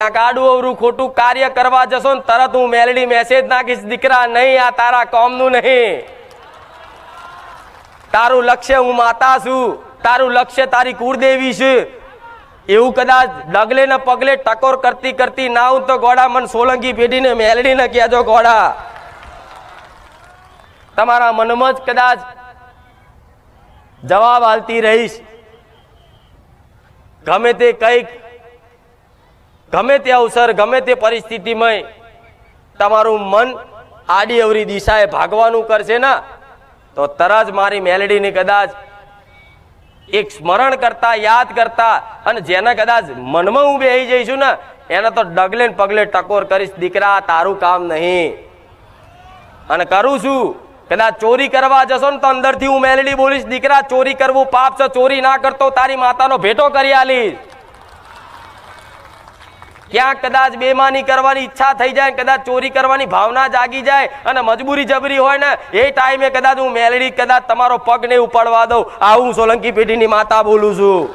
કાડું અવરું ખોટું કાર્ય કરવા જશો ને તરત હું મેલડી મેસેજ નાખીશ, દીકરા નહીં, આ તારા કોમનું નહીં. તારું લક્ષ્ય હું માતા છું, તારું લક્ષ્ય તારી કુળદેવી છે. એવું કદાચ ડગલે ને પગલે ટકોર કરતી કરતી ના હું તો ગોડા મન સોલંકી પેઢીને મેલડી ને કહેજો. ગોડા તમારા મનમાં જ કદાચ જવાબ આલતી રહીશ. ગમે તે કઈક, ગમે તે અવસર, ગમે તે પરિસ્થિતિમાં તમારું મન આડી અવરી દિશાએ ભાગવાનું કરશે ને તો તરત મારી મેલડીને કદાચ એક સ્મરણ કરતા, યાદ કરતા, અને જેના કદાચ મનમાં હું બેસી જઈશું ને એને તો ડગલે ને પગલે ટકોર કરીશ, દીકરા તારું કામ નહીં. અને કરું છું. કદાચ ચોરી કરવા જશો ને તો અંદરથી હું મેલડી બોલીશ, દીકરા ચોરી કરવું પાપ છે, ચોરી ના કરતો તારી માતાનો ભેટો કરી આલીશ. ક્યાંક કદાચ બેમાની કરવાની ઈચ્છા થઈ જાય, કદાચ ચોરી કરવાની ભાવના જાગી જાય અને મજબૂરી જબરી હોય ને એ ટાઈમે કદાચ હું મેલડી કદાચ તમારો પગ નહીં ઉપાડવા દઉં. આવું સોલંકી પેઢીની માતા બોલું છું.